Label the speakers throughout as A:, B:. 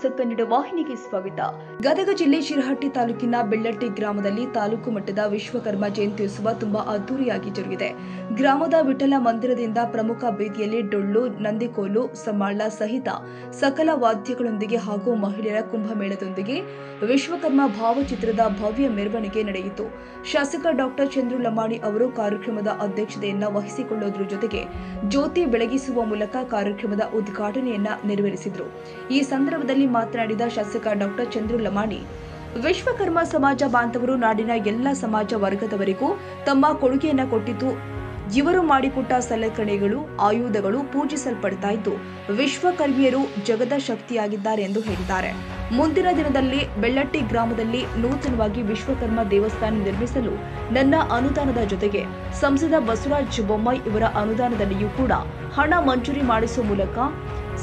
A: News Kannada ವಾಹಿನಿಗೆ ಸ್ವಾಗತ. ಗದಗ ಜಿಲ್ಲೆ ಶಿರಹಟ್ಟಿ ತಾಲೂಕಿನ ಬೆಳ್ಳಟ್ಟಿ ಗ್ರಾಮದಲ್ಲಿ ತಾಲೂಕು ಮಟ್ಟದ ವಿಶ್ವಕರ್ಮ ಜಯಂತ್ಯುತ್ಸವ ತುಂಬಾ ಅದ್ದೂರಿಯಾಗಿ ಜರುಗಿದೆ. ಗ್ರಾಮದ ವಿಠಲ ಮಂದಿರದಿಂದ ಪ್ರಮುಖ ಬೀದಿಯಲ್ಲಿ ಡೊಳ್ಳು, ನಂದಿಕೋಲು, ಸಮ್ಮಾಳ ಸಹಿತ ಸಕಲ ವಾದ್ಯಗಳೊಂದಿಗೆ ಹಾಗೂ ಮಹಿಳೆಯರ ಕುಂಭಮೇಳದೊಂದಿಗೆ ವಿಶ್ವಕರ್ಮ ಭಾವಚಿತ್ರದ ಭವ್ಯ ಮೆರವಣಿಗೆ ನಡೆಯಿತು. ಶಾಸಕ ಡಾಕ್ಟರ್ ಚಂದ್ರು ಲಮಾಣಿ ಅವರು ಕಾರ್ಯಕ್ರಮದ ಅಧ್ಯಕ್ಷತೆಯನ್ನ ವಹಿಸಿಕೊಳ್ಳುವುದರ ಜೊತೆಗೆ ಜ್ಯೋತಿ ಬೆಳಗಿಸುವ ಮೂಲಕ ಕಾರ್ಯಕ್ರಮದ ಉದ್ಘಾಟನೆಯನ್ನ ನೆರವೇರಿಸಿದರು. ಈ ಸಂದರ್ಭದಲ್ಲಿ ಮಾತನಾಡಿದ ಶಾಸಕ ಡಾಕ್ಟರ್ ಚಂದ್ರು ಲಮಾಣಿ, ವಿಶ್ವಕರ್ಮ ಸಮಾಜ ಬಾಂಧವರು ನಾಡಿನ ಎಲ್ಲ ಸಮಾಜ ವರ್ಗದವರಿಗೂ ತಮ್ಮ ಕೊಡುಗೆಯನ್ನ ಕೊಟ್ಟಿದ್ದು, ಇವರು ಮಾಡಿಕೊಟ್ಟ ಸಲಕರಣೆಗಳು, ಆಯುಧಗಳು ಪೂಜಿಸಲ್ಪಡ್ತಾ ಇದ್ದು ವಿಶ್ವಕರ್ಮಿಯರು ಜಗದ ಶಕ್ತಿಯಾಗಿದ್ದಾರೆ ಎಂದು ಹೇಳಿದ್ದಾರೆ. ಮುಂದಿನ ದಿನದಲ್ಲಿ ಬೆಳ್ಳಟ್ಟಿ ಗ್ರಾಮದಲ್ಲಿ ನೂತನವಾಗಿ ವಿಶ್ವಕರ್ಮ ದೇವಸ್ಥಾನ ನಿರ್ಮಿಸಲು ನನ್ನ ಅನುದಾನದ ಜೊತೆಗೆ ಸಂಸದ ಬಸವರಾಜ ಬೊಮ್ಮಾಯಿ ಇವರ ಅನುದಾನದಲ್ಲಿಯೂ ಕೂಡ ಹಣ ಮಂಜೂರಿ ಮಾಡಿಸುವ ಮೂಲಕ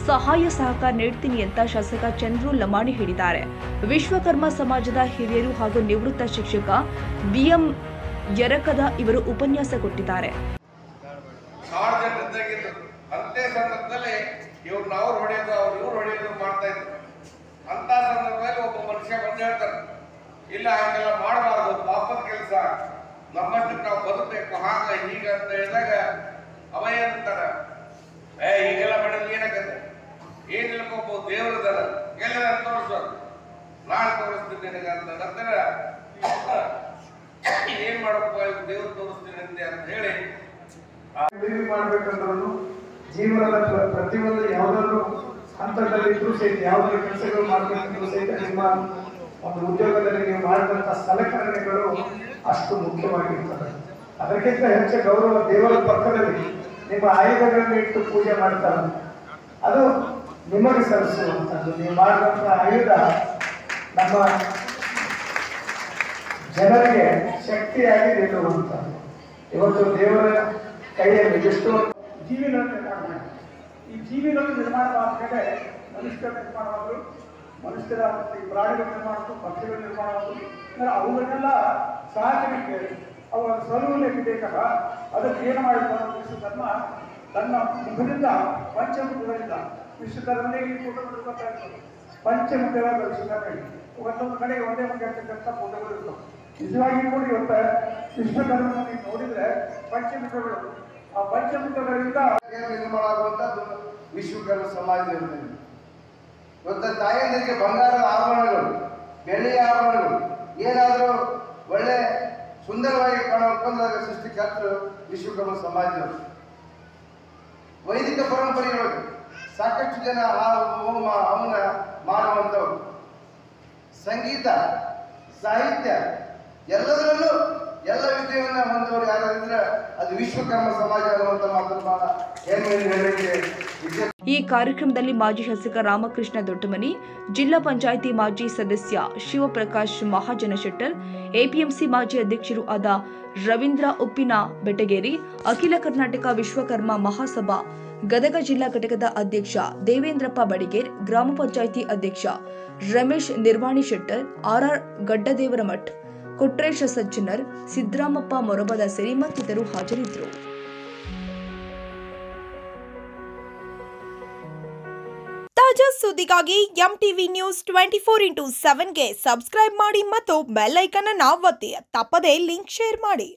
A: ಸಹಾಯ ಸಹಕಾರ ನೀಡ್ತೀನಿ ಅಂತ ಶಾಸಕ ಚಂದ್ರು ಲಮಾಣಿ ಹೇಳಿದ್ದಾರೆ. ವಿಶ್ವಕರ್ಮ ಸಮಾಜದ ಹಿರಿಯರು ಹಾಗೂ ನಿವೃತ್ತ ಶಿಕ್ಷಕ ಬಿಎಂ ಯರಕದ ಇವರು ಉಪನ್ಯಾಸ ಕೊಟ್ಟಿದ್ದಾರೆ.
B: ಅಂತೆ ಸಂದರ್ಭದಲ್ಲಿ ಇವ್ರು ಅವ್ರು ಹೊಡೆಯೋದು ಅವ್ರು ಇವ್ರು ಹೊಡೆಯೋದು ಮಾಡ್ತಾ ಇದ್ರು. ಅಂತ ಸಂದರ್ಭದಲ್ಲಿ ಒಬ್ಬ ಮನುಷ್ಯ ಬಂದು ಹೇಳ್ತಾರೆ, ಇಲ್ಲ ಹಾಗೆಲ್ಲ ಮಾಡಬಾರ್ದು, ಪಾಪದ ಕೆಲಸ, ನಮ್ಮಷ್ಟಕ್ಕೆ ನಾವು ಬದುಕಬೇಕು, ಹಾಗ ಹೀಗ ಅಂತ ಹೇಳಿದಾಗ ಅವ ಏನಂತಾರ, ಹೀಗೆಲ್ಲ ಮಾಡಿದ್ರೆ ಏನಾಗತ್ತೆ, ಏನಿಲ್ಲ ಒಬ್ಬ ದೇವರದಲ್ಲ ಎಲ್ಲ ತೋರಿಸೋದು, ನಾಳೆ ತೋರಿಸ್ತೀನಿ ನಿನಗೆ ಅಂತ ನಂತರ ಏನ್ ಮಾಡಪ್ಪ ದೇವ್ರು ತೋರಿಸ್ತೀನಿ ಅಂತ ಹೇಳಿ
C: ಮಾಡ್ಬೇಕಂದ್ರೂ ಜೀವನದ ಪ್ರತಿಯೊಂದು ಯಾವುದಾದ್ರು ಹಂತದಲ್ಲಿದ್ರೂ ಸಹಿತ ಯಾವುದಾದ್ರು ಕೆಲಸಗಳು ಮಾಡಬೇಕಂದ್ರೂ ಸಹಿತ ನಿಮ್ಮ ಒಂದು ಉದ್ಯೋಗದಲ್ಲಿ ನೀವು ಮಾಡಿದಂಥ ಸಲಕರಣೆಗಳು ಅಷ್ಟು ಮುಖ್ಯವಾಗಿರ್ತದೆ. ಅದಕ್ಕಿಂತ ಹೆಚ್ಚು ಗೌರವ ದೇವರ ಪಕ್ಕದಲ್ಲಿ ನಿಮ್ಮ ಆಯುಧಗಳನ್ನು ಇಟ್ಟು ಪೂಜೆ ಮಾಡ್ತಾರೆ, ಅದು ನಿಮಗೆ ಸಲ್ಲಿಸುವಂಥದ್ದು. ನೀವು ಮಾಡಿದಂಥ ಆಯುಧ ನಮ್ಮ ಜನರಿಗೆ ಶಕ್ತಿಯಾಗಿ ನಿಲ್ಲುವಂಥದ್ದು. ಇವತ್ತು ದೇವರ ಕೈಯಲ್ಲಿ ಎಷ್ಟು ಜೀವಿಗಳನ್ನು ನಿರ್ಮಾಣ ಮಾಡಿ, ಈ ಜೀವಿಗಳು ನಿರ್ಮಾಣ ಮಾಡಿದ್ರೆ ಮನುಷ್ಯರ ನಿರ್ಮಾಣವಾದ್ರು, ಮನುಷ್ಯರ ಪ್ರಾಣಿಗಳ ನಿರ್ಮಾಣ, ಪಕ್ಷಿಗಳ ನಿರ್ಮಾಣವಾದ್ರು, ಅವುಗಳನ್ನೆಲ್ಲ ಸಾಧನೆಗೆ ಅವರ ಸಲುವಲ್ಲಿ ಬೇಕಲ್ಲ, ಅದಕ್ಕೆ ಏನು ಮಾಡಿದ ವಿಶ್ವಕರ್ಮ ತನ್ನ ಮುಖದಿಂದ ಪಂಚಮುಖಗಳಿಂದ ವಿಶ್ವಕರ್ಮನೇ ಈ ಫೋಟೋಗಳು ಗೊತ್ತಾಗ್ತದೆ. ಪಂಚಮುಖಗಳ ವಿಶ್ವಕರ್ಮ ಒಂದೊಂದು ಕಡೆ ಒಂದೇ ಮುಖ ಇರ್ತಕ್ಕಂಥ ಫೋಟೋಗಳು ಇರ್ತವೆ. ನಿಜವಾಗಿ ನೋಡಿ ಇವತ್ತು ವಿಶ್ವಕರ್ಮನ ನೀವು ನೋಡಿದ್ರೆ ಪಂಚಮುಖಗಳು, ಆ ಪಂಚಮುಖಗಳಿಂದ
B: ನಿರ್ಮಾಣ ಆಗುವಂತದ್ದು ವಿಶ್ವಕರ್ಮ ಸಮಾಜದಲ್ಲಿ. ಇವತ್ತು ತಾಯಂದಿರಿಗೆ ಬಂಗಾರದ ಆಭರಣಗಳು, ಬೆಳ್ಳಿಯ ಆಭರಣಗಳು, ಏನಾದರೂ ಒಳ್ಳೆ ಸುಂದರವಾಗಿ ಕಾಣುವಂತ ಸೃಷ್ಟಿಕರ್ತರು ವಿಶ್ವಕರ್ಮ ಸಮಾಜದವರು. ವೈದಿಕ ಪರಂಪರೆಯೊಳಗೆ ಸಾಕಷ್ಟು ಜನ ಅವನ ಮಾಡುವಂಥವ್ರು. ಸಂಗೀತ, ಸಾಹಿತ್ಯ ಎಲ್ಲದರಲ್ಲೂ ಎಲ್ಲ ವಿದ್ಯೆಯನ್ನ ಹೊಂದವರು ಯಾರಾದ್ರೆ ಅದು ವಿಶ್ವಕರ್ಮ ಸಮಾಜ ಅನ್ನುವಂಥ ಮಾತನ್ನು ಬಹಳ ಹೆಮ್ಮೆಯಿಂದ ಹೇಳಲಿಕ್ಕೆ.
A: ಈ ಕಾರ್ಯಕ್ರಮದಲ್ಲಿ ಮಾಜಿ ಶಾಸಕ ರಾಮಕೃಷ್ಣ ದೊಡ್ಡಮನಿ, ಜಿಲ್ಲಾ ಪಂಚಾಯಿತಿ ಮಾಜಿ ಸದಸ್ಯ ಶಿವಪ್ರಕಾಶ್ ಮಹಾಜನಶೆಟ್ಟರ್, ಎಪಿಎಂಸಿ ಮಾಜಿ ಅಧ್ಯಕ್ಷರು ಆದ ರವೀಂದ್ರ ಉಪ್ಪಿನ ಬೆಟಗೇರಿ, ಅಖಿಲ ಕರ್ನಾಟಕ ವಿಶ್ವಕರ್ಮ ಮಹಾಸಭಾ ಗದಗ ಜಿಲ್ಲಾ ಘಟಕದ ಅಧ್ಯಕ್ಷ ದೇವೇಂದ್ರಪ್ಪ ಬಡಿಗೇರ್, ಗ್ರಾಮ ಪಂಚಾಯಿತಿ ಅಧ್ಯಕ್ಷ ರಮೇಶ್ ನಿರ್ವಾಣಿ ಶೆಟ್ಟರ್, ಆರ್ಆರ್ ಗಡ್ಡದೇವರಮಠ್, ಕೊಟ್ರೇಶ ಸಜ್ಜನರ್, ಸಿದ್ದರಾಮಪ್ಪ ಮೊರಬದ ಸೇರಿ ಮತ್ತಿತರರು ಹಾಜರಿದ್ದರು.
D: ತಾಜಾ ಸುದ್ದಿಗಾಗಿ ಎಂಟಿವಿ ನ್ಯೂಸ್ 24x7ಗೆ ಸಬ್ಸ್ಕ್ರೈಬ್ ಮಾಡಿ ಮತ್ತು ಬೆಲ್ ಐಕಾನ್ ಅನ್ನು ಒತ್ತಿ. ತಪ್ಪದೇ ಲಿಂಕ್ ಶೇರ್ ಮಾಡಿ.